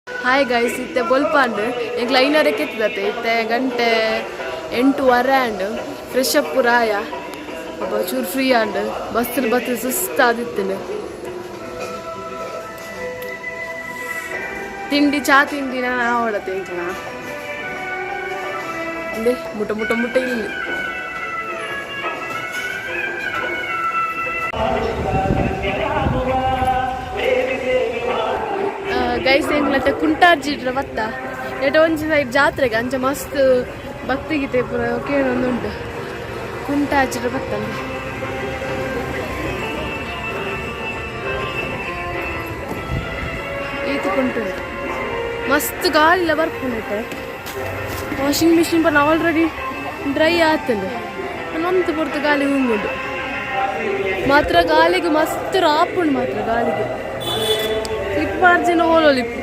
hi guys ಇತ್ತೆ ಬೊಲ್ಪಾಂಡ್ ಎಂಕ್ liner ಕೆತ್ತದತ್ತೆ ಇತ್ತೆ ಗಂಟೆ 8:30 ಆಂಡ್ ಫ್ರೆಶ್ ಅಪ್ ರಾಯ ಅಪ್ಪ ಚೂರು ಫ್ರೀ ಆಂಡ್ ಬಸ್ಸಲ್ಲಿ ಬತ್ತು ಸುಸ್ತಾದಿತ್ತೇನೆ ತಿಂಡಿ ಚಾ ತಿಂಡಿನ ಓಡತ್ತೆ ಈಗ ಇಲ್ಲಿ ಮುಟ್ಟ ಮುಟ್ಟ ಮುಟ್ಟ ಇಲ್ಲಿ ಗೈಸ್ ಹೆಂಗ್ಲತ್ತೆ ಕುಂಟಾರ್ಜಿಡ್ರ ಬತ್ತ ಎಟ ಒಂಜಿ ಸೈಡ್ ಜಾತ್ರೆಗೆ ಅಂಚ ಮಸ್ತ್ ಭಕ್ತಿ ಗೀತೆ ಪೂರ ಕೇಳೊಂದುಂಟು ಕುಂಟಾರ್ಜಿಡ್ರ ಬತ್ತಂದೆ ಈತು ಕುಂಟುಂಟು ಮಸ್ತ್ ಗಾಳಿಲ ಬರ್ಕೊಂಡೈತೆ ವಾಷಿಂಗ್ ಮಿಷಿನ್ ಪನ್ನ ಆಲ್ರೆಡಿ ಡ್ರೈ ಆತಂದೆ ನೊಂತು ಪೊರ್ತು ಗಾಳಿ ಉಂಗುಂಡು ಮಾತ್ರ ಗಾಳಿಗೆ ಮಸ್ತ್ ರಾಪುಂಡು ಮಾತ್ರ ಗಾಳಿಗೆ ಲಿಪ್ ಮಾರ್ಜಿನ ಓಲೋ ಲಿಪ್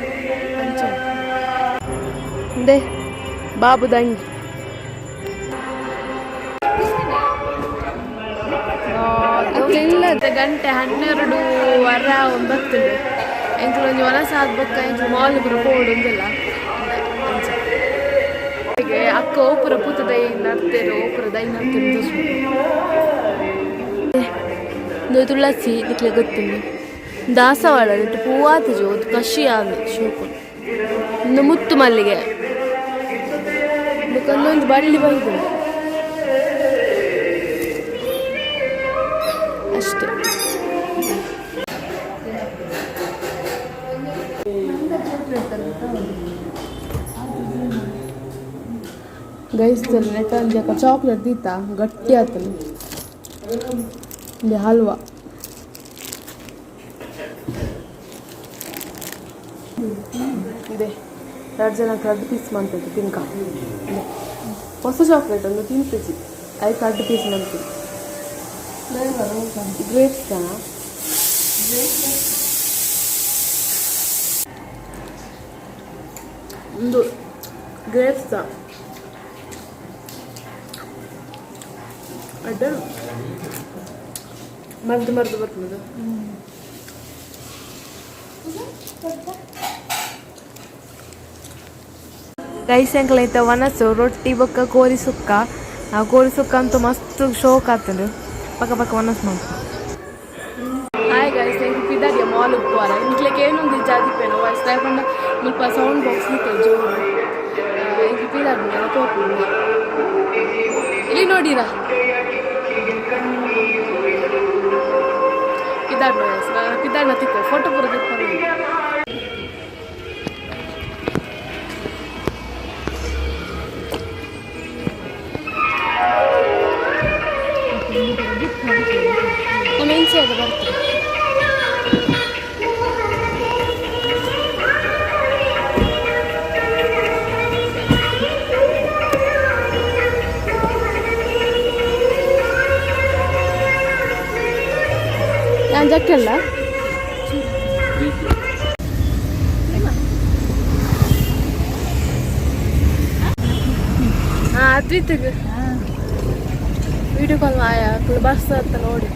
ಅಂದೆ ಬಾಬು ದಂಗಿ ಇಲ್ಲತ್ತೆ ಗಂಟೆ 12:09 ಎಂಕಲು ಒಂಜಿ ಹೊಲಸಾದ ಬೊಕ್ಕ ಎಂಕಲು ಮಾಲ್ ಪೂರ ಪೋಡುಂದಿಲ್ಲ ಹಾಗೆ ಅಕ್ಕ ಓಪುರ ಪೂತ ದೈ ನಡ್ತೇರು ಓಪುರ ದೈ ನಡ್ತೇರು ತುಳಸಿ ನಿಕ್ಲೆ ಗೊತ್ತಿಲ್ಲ ದಾಸವಾಳ ನೆಟ್ಟು ಪೂವಾತ ಜೋದು ಕಷಿ ಆದ ಶೋಕು ಒಂದು ಮುತ್ತು ಮಲ್ಲಿಗೆ ಒಂದೊಂದು ಬಳ್ಳಿ ಬಂದು ಅಷ್ಟೇ ಗೈಸ್ತಲ್ಲಿ ನೆಟ್ಟಂಜಕ ಚಾಕ್ಲೇಟ್ ದೀತಾ ಗಟ್ಟಿ ಆತಲ್ಲ ಇಲ್ಲಿ ಹಲ್ವಾ ಇದೆ 2 ಜನ ಕಡ್ಡು ಪೀಸ್ ಮಾಡ್ತಿದ್ದೆ ತಿನ್ಕ ಹೊಸ ಚಾಕ್ಲೇಟ್ ಒಂದು ತಿನ್ಪಿಸಿ 5 ಕಡ್ಡು ಪೀಸ್ ಮಾಡ್ತೀನಿ ಗ್ರೇಪ್ಸ್ ಒಂದು ಗ್ರೇಪ್ಸ್ ಅಡ್ಡ ಮರ್ದು ಬರ್ತದೆ ರೈಸ್ ಎಂಕಲ್ ಐತೆ ವನಸು ರೊಟ್ಟಿ ಬೊಕ್ಕ ಕೋರಿ ಸುಕ್ಕ ಅಂತೂ ಮಸ್ತ್ ಶೋಕ್ ಆಗ್ತದೆ ಪಕ್ಕ ವನಸ್ ಮಾಡ್ತು ಹಾಯ್ ಗೈಸ್ ಎಂಕ್ ಪಿದಾಡಿಯ ಮಾಲ್ ಉಪ್ಪುವಾರ ಇಂಟ್ಲಿಕ್ಕೆ ಏನೊಂದು ಜಾದಿಪ್ಪೇನು ವಾಯ್ಸ್ ತಗೊಂಡು ಮುಲ್ಪ ಸೌಂಡ್ ಬಾಕ್ಸ್ ನಿಂತೆ ಜೋರು ಎಂಕ್ ಪಿದಾಡಿ ತೋಪು ಇಲ್ಲಿ ನೋಡಿರಾ ಪಿದಾಡ್ನ ತಿಕ್ಕ ಫೋಟೋ ಪೂರ ತಿಕ್ಕೊಂಡು ನಮ್ಮ ಹೆಂಚೆ ಅದು ಬರ್ತೀವಿ ನಾನು ಜಕ್ಕಲ್ಲ ಅದ್ವಿತಿಗೆ ವಿಡಿಯೋ ಕಾಲ್ ಮಾಯ ಬಸ್ ಅಂತ ನೋಡಿ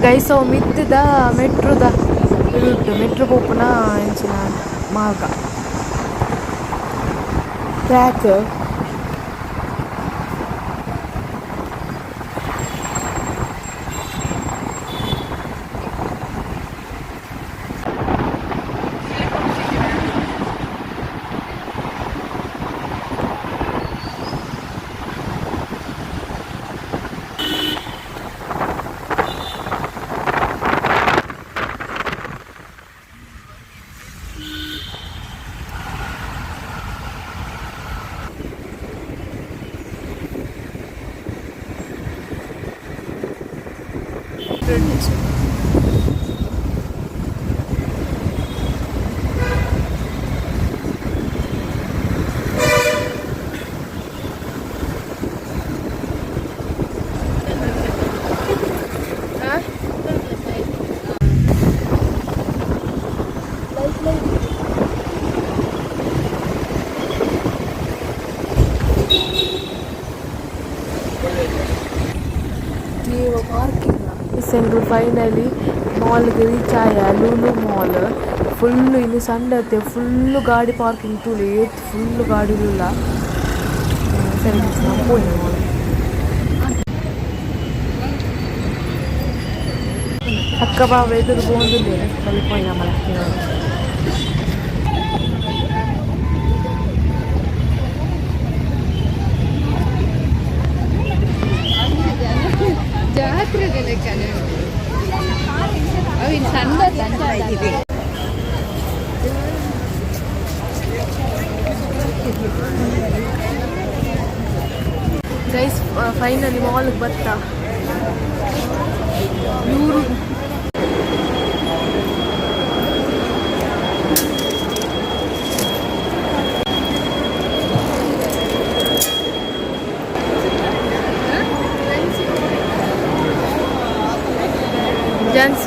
ಗೈಸ್ ಅವು ಮಿತ್ತದ ಮೆಟ್ರೋದ ರೂಟ್ ಮೆಟ್ರೋ ಪೋಪುನ ಎಂಚಿನ ಮಾರ್ಗ ಟ್ರ್ಯಾಕ್ ಎಂಗಳು ಫೈನಲಿ ಮಾಲ್ಗೆ ರೀಚ್ ಆಯ ಲೂಲು ಮಾಲ್ ಫುಲ್ಲು ಇನ್ನು ಸಂಡೆ ಆಯ್ತು ಫುಲ್ಲು ಗಾಡಿ ಪಾರ್ಕಿಂಗ್ ತುಳಿ ಫುಲ್ಲು ಗಾಡಿಲಿಲ್ಲ ಸರಿ ಪೋಯಿನ ಮಾಲ್ ಅಕ್ಕ ಬಾವ ಎದುರು ಬೋಂದಿಲ್ಲ ಅಲ್ಲಿ ಪೋಯಿನ ಮಲಕ್ತಿ ಜಾತ್ರೆಗೆ ಲೆಕ್ಕನೆ ಅವಿನ ಸಂದ ಗೈಸ್ ಫೈನಲಿ ಮಾಲ್ಗೆ ಬರ್ತಾ ನೂರು ಜೆಂಟ್ಸ್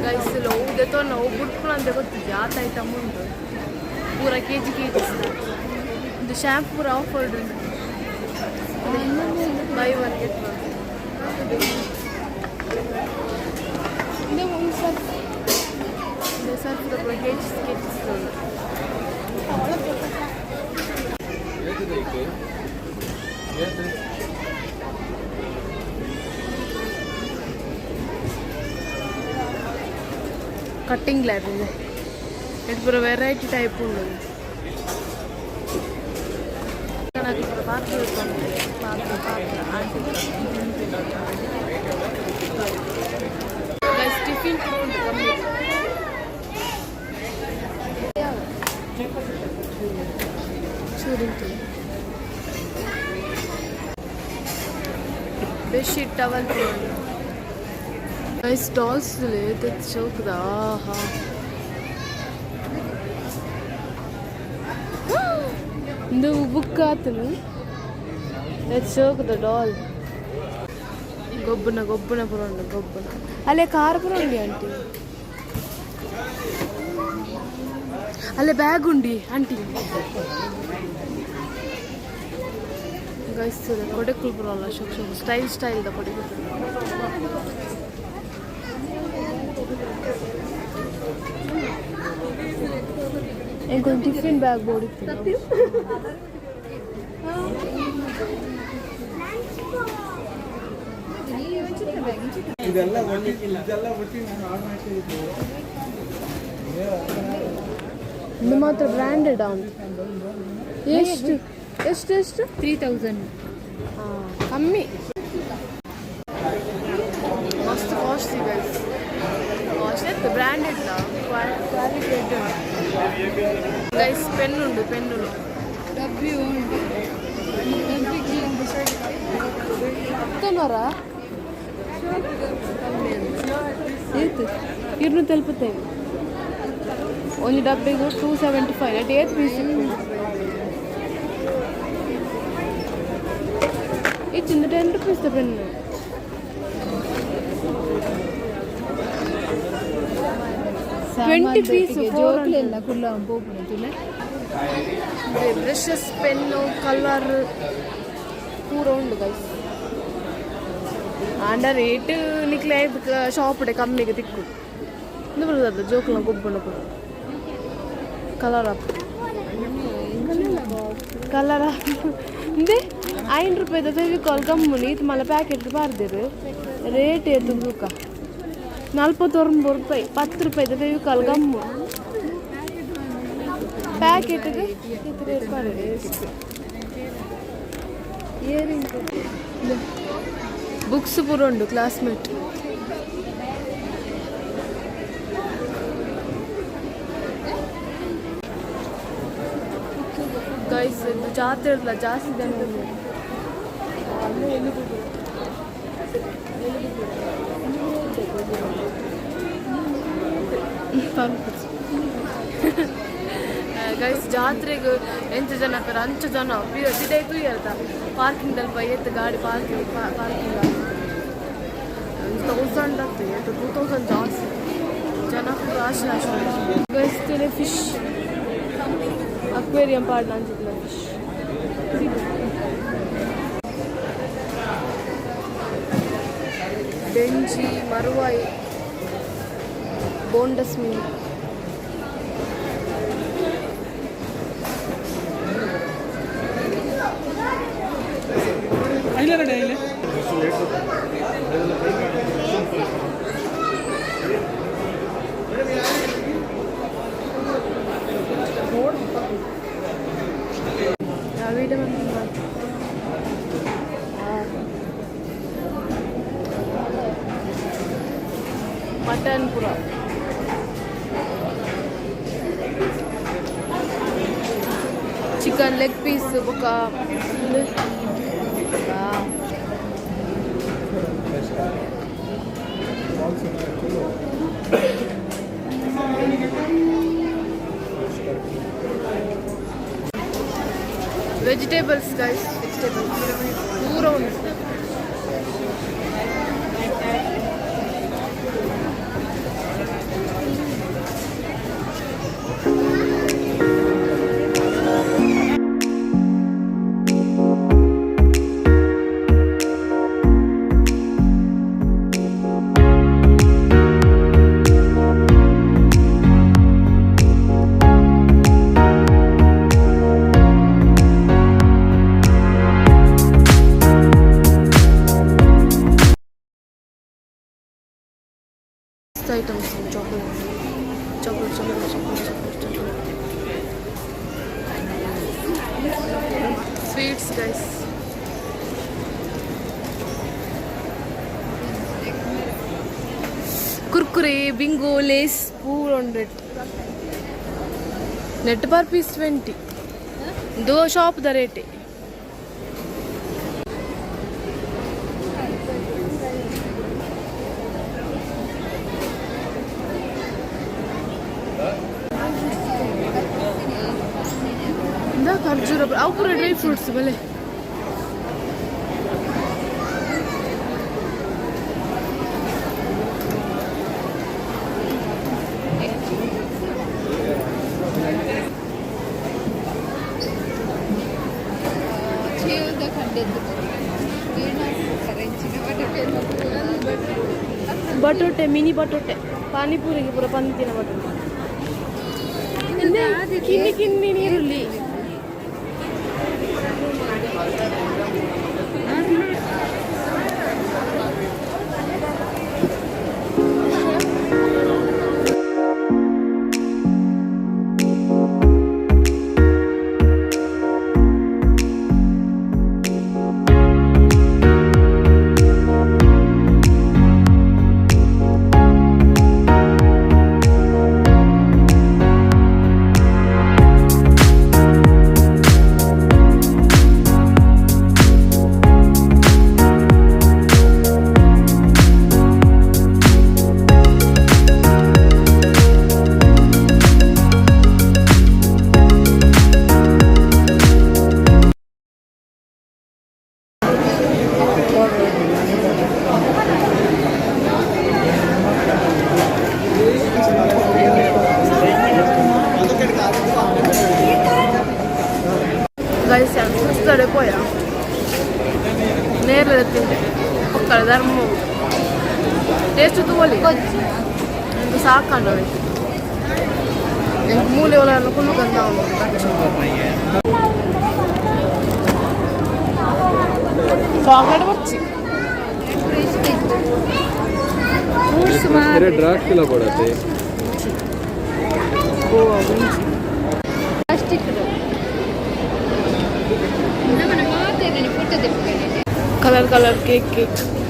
ಗೈಸಲು ಉದೆತೋ ನಾವು ಬುಡ್ಪುಳ ಅಂತ ಗೊತ್ತಿದ್ದೆ ಆತ ಐಟಮ್ ಉಂಟು ಪೂರ ಕೆಜಿ ಇದು ಶ್ಯಾಂಪು ಪೂರ ಆಫರ್ ಉಂಟು by one get one Surf ಪೂರ ಕೆಜಿ ಕಟ್ಟಿಂಗ್ ಲ್ಯಾಬ್ ಇದೆ ಇದು ಪೂರ ವೆರೈಟಿ ಟೈಪ್ ಉಂಟು ಟಿಫಿನ್ ಉಂಟು ಕಮ್ಮಿ ಚೂರಿಂಟು ಬೆಡ್ಶೀಟ್ ಟವಲ್ ಗೈಸ್ ಸ್ಟಾಲ್ಸ್ ಚೌಕದ ಆಹಾ ಇದು ಬುಕ್ ಆತನು ಚೌಕದ ಡಾಲ್ ಗೊಬ್ಬನ ಗೊಬ್ಬನ ಪುರಂಡ ಗೊಬ್ಬನ ಅಲ್ಲೇ ಕಾರ್ ಪುರಂಡಿ ಆಂಟಿ ಅಲ್ಲೇ ಬ್ಯಾಗ್ ಉಂಡಿ ಆಂಟಿ ಗೈಸ್ ಕೊಡೆಕುಲ್ ಪುರಲ್ಲ ಶೋಕ್ ಸ್ಟೈಲ್ ಸ್ಟೈಲ್ ದ ಕೊಡೆಕುಲ್ ఇంకొంచెం టిఫిన్ బ్యాగ్ బోడిತ್ತು ಇದು ಮಾತ್ರ ಬ್ರ್ಯಾಂಡೆಡ್ ಅಂತ ಎಷ್ಟು ಎಷ್ಟು ಎಷ್ಟು 3000 ಕಮ್ಮಿ ಮಸ್ತ್ costly guys costly branded quality guys pen ಉಂಟು ಪೆನ್ನುಲು ಡಬ್ಬಿ ಉಂಟು ನೂರ ಏತು 245 ಒಂದು ಡಬ್ಬಿಗೂ 275 ಅಟ್ 8 ಪೀಸ್ ಇಚ್ಚಿಂದ 10 ರೂಪೀಸ್ ಪೆನ್ನು 20 piece ಜೋಕ್ಲೆ ಎಲ್ಲ ಕುಲ್ಲ ಪೋಪುನೆ ತುಲೆ ಬ್ರಷಸ್ ಪೆನ್ನು ಕಲರ್ ಪೂರ ಉಂಡು ಗೈಸ್ ಆಂಡ ರೇಟ್ ನಿಕ್ಲೆ ಶಾಪ್ ಕಮ್ಮಿಗೆ ತಿಕ್ಕು ಇದು ಬರ್ತದೆ ಜೋಕ್ಲ ಗೊಬ್ಬಣ ಕೂಡ ಕಲರ್ ಅಪ್ ಕಲರ್ ಇಂದೆ 5 ರೂಪಾಯಿದ ಫೆವಿಕಾಲ್ ಗಮ್ಮುನಿ ಇದು ಮಲ್ಲ ಪ್ಯಾಕೆಟ್ ಬಾರ್ದಿರು ರೇಟ್ ಏತು ತೂಕ 49 ರೂಪಾಯಿ 10 ರೂಪಾಯಿದ ಫೆವಿಕಾಲ್ ಗಮ್ಮು ಪ್ಯಾಕೆಟ್ಗೆ ಬುಕ್ಸ್ ಪೂರ ಉಂಡು ಕ್ಲಾಸ್ಮೇಟ್ ಗೈಸ್ ಇದು ಜಾತ್ರೆ ಇರಲ್ಲ ಜಾಸ್ತಿ ಜನ ಗೈಸ್ ಜಾತ್ರೆಗೆ ಎಂಟು ಜನ ಆಗ್ತಾರೆ ಅಂಚು ಜನ ಸಿಡೇ ತುಯ್ಯಲ್ತ ಪಾರ್ಕಿಂಗ್ದಲ್ಲಿ ಬೈಯತ್ತು ಗಾಡಿ ಪಾರ್ಕಿಂಗ್ 1000 ಆಗ್ತದೆ 2000 ಜಾಸ್ತಿ ಜನ ಕೂಡ ಆಶೆ ಗೈಸ್ ತಿಳಿ ಫಿಶ್ ಅಕ್ವೇರಿಯಂ ಪಾಡ್ನ ಅಂತಿಲ್ಲ ಫಿಶ್ ಬೆಂಜಿ ಮರುವಾಯಿ ಬೋಂಡಸ್ ಮೀನು ಮಟನ್ ಪುರ ಚಿಕನ್ ಲೆಗ್ ಪೀಸ್ ಬೊಕ್ಕ ವೆಜಿಟೇಬಲ್ಸ್ ಗೈಸ್ ವೆಜಿಟೇಬಲ್ಸ್ ಪೂರ ಉಂಟು items chocolate sweets guys kurkure bingo lace pure 100 net per piece 20 do shop the rate ಖರ್ಜೂರ ಅವು ಪೂರ ಡ್ರೈ ಫ್ರೂಟ್ಸ್ ಬಲೆ ಬಟೋಟೆ ಮಿನಿ ಬಟೋಟೆ ಪಾನಿಪೂರಿಗೆ ಪೂರ ಪಂತಿನ ಬಟೋಟೆ ಕಿನ್ನಿ ಕಿನ್ನಿ ನೀರುಳ್ಳಿ వస్తాడే పోయా నేర్లేదు తింటే ఒక్కడ ధర్మం టేస్ట్ తోలి ఇంక సాకండి ఇంక మూలు ఎవరనుకున్నా కదా చాక్లెట్ వచ్చి ड्राफ्टला पडते colour colour cake cake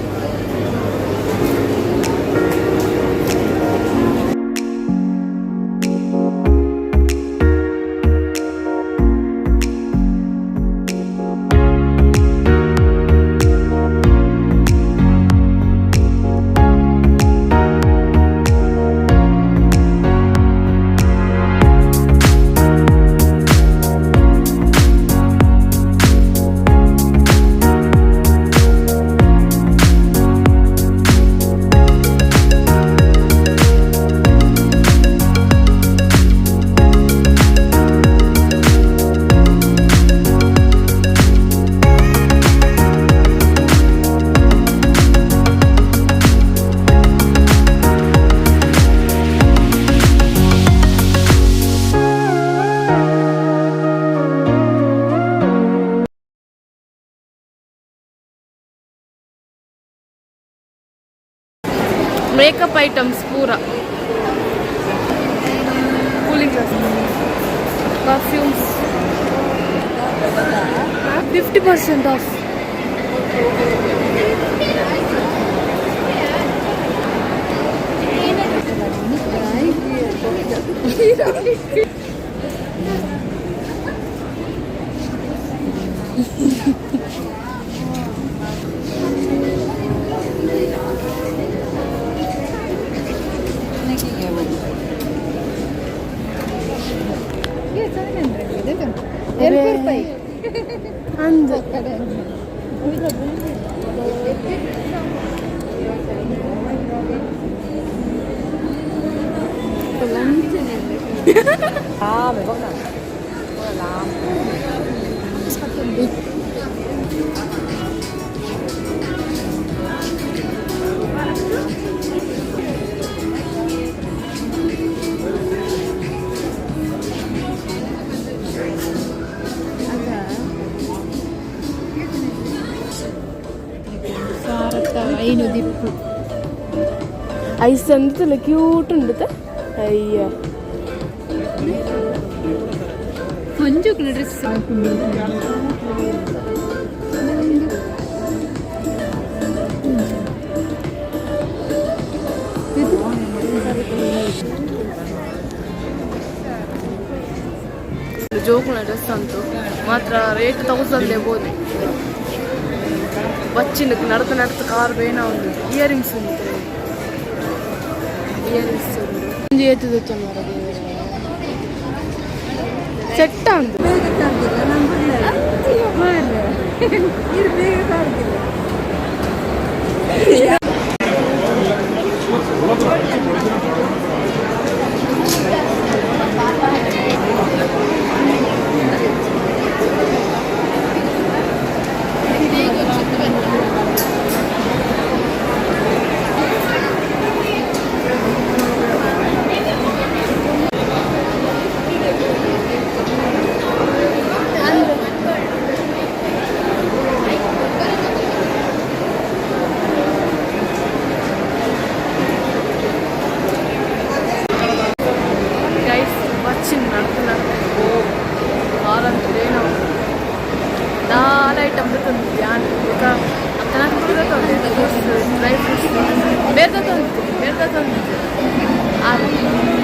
makeup items पूरा cooling glass perfumes 50% off ice ಅಂತಲ್ಲ ಕ್ಯೂಟ್ ಉಂಟು ಅಯ್ಯ ಮಂಜು ಡ್ರೆಸ್ ಜೋಕುಳ ಡ್ರೆಸ್ ಅಂತೂ ಮಾತ್ರ ರೇಟ್ 1000 ಬೋದೆ వచ్చింది నడత నడత కారు పోయినా ఉంది ఇయర్ రింగ్స్ ఉంది ఇయర్ రింగ్స్ చేతి తెచ్చాను సెట్ అంది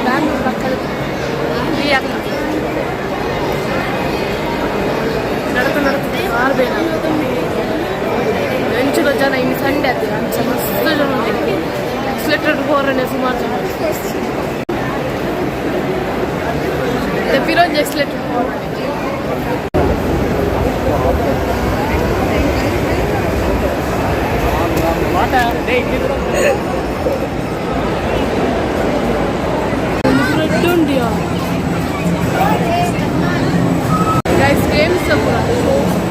Bangalore ಪಕ್ಕದ ನಡ್ತಾ ನಡ್ತಾ ಕಾರ್ ಬೇಕಾಗ್ತದೆ ಹೆಂಚುಲ ಜನ ಇನ್ನು ಸಂಡೆ ಆಗ್ತದೆ ಅಂಚ ಮಸ್ತ್ ಜನ ಎಕ್ಸ್ಲೆಟೆಡ್ ಹೋರನೆ ಸುಮಾರು ಜನ ಫಿರೋಜ್ ಎಕ್ಸ್ಲೆಟೆಡ್ ಹೋರನೆ ब्रेड उंडिया गाइस गेम्स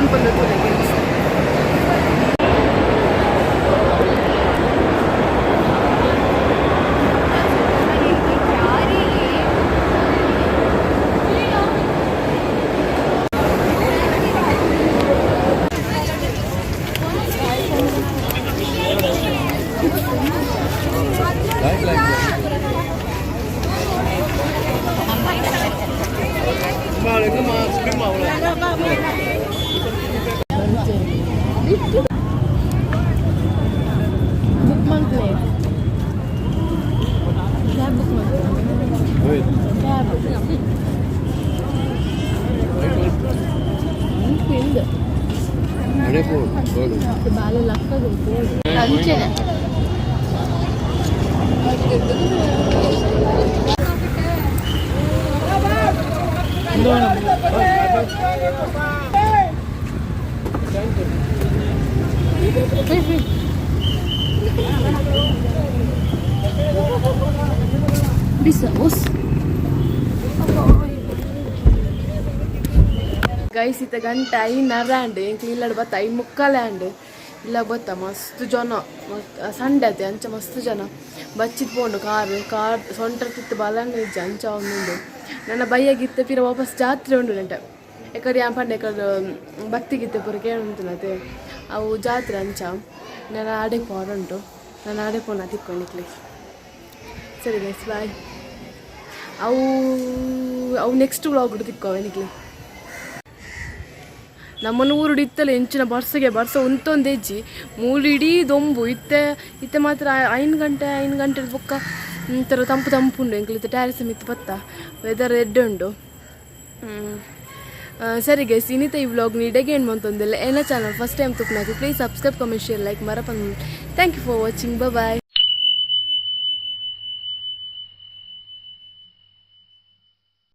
ಮನ್ಪಂದು ತೂಲೆ ಗೈಸ್ ಇತ್ತ ಗಂಟೆ 5:30 ಇಂಕ ಇಲ್ಲಡ್ ಬತ್ತ 5:45 ಇಲ್ಲ ಬತ್ತ ಮಸ್ತ್ ಜನ ಸಂಡೆ ಅತ್ತೆ ಅಂಚ ಮಸ್ತ್ ಜನ ಬಚ್ಚಿತ್ ಪೋಂಡು ಕಾರ್ ಸೊಂಟರ್ ತಿತ್ತು ಬಲಂಗ ಇಜ್ಜ ಅಂಚ ಒಂದುಂಡು ನನ್ನ ಬಯ್ಯಾಗಿತ್ತೆ ಪಿರ ವಾಪಸ್ ಜಾತ್ರೆ ಉಂಡು ನೆಂಟ ಎಕಡೆ ಪಂಡ ಎಕಡೆ ಭಕ್ತಿಗಿತ್ತೆ ಪೂರ ಕೇಳುಂಟುನತೆ ಅವು ಜಾತ್ರೆ ಅಂಚ ನಾನು ಆಡೆ ಪೋರುಂಟು ನಾನು ಆಡೆ ಪೋನ ತಿಕ್ಕೊಂಡಿಕ್ಲಿ ಸರಿ ಗೈಸ್ ಬಾಯ್ ಅವು ನೆಕ್ಸ್ಟ್ ವ್ಲಾಗ್ ತಿಕ್ಕೋವೆನಿಕ್ಲಿ ನಮ್ಮನ್ನು ಊರುಡು ಇತ್ತಲ್ಲ ಎಂಚಿನ ಬರ್ಸ ಉಂತೊಂದು ಹೆಜ್ಜಿ ಮೂರು ಇಡೀ ದೊಂಬು ಇತ್ತೆ ಮಾತ್ರ 5 ಗಂಟೆ ಬೊಕ್ಕ ಒಂಥರ ತಂಪು ಉಂಡು ಎಂಕ್ಲಿತ್ತು ಟ್ಯಾರಿಸ್ ಮಿತ್ತು ಪತ್ತ ವೆದರ್ ಎಡ್ಡೆ ಉಂಡು ಸರಿ ಗೈಸ್ ಇನ್ನಿತ ಈ ವ್ಲಾಗ್ ನೀಡೆಗೆ ಏನು ಮಂತೊಂದಿಲ್ಲ ಏನ ಚಾನಲ್ ಫಸ್ಟ್ ಟೈಮ್ ತುಪ್ನಾಕಿ please subscribe comment share like ಮರಪನ್ thank you for watching bye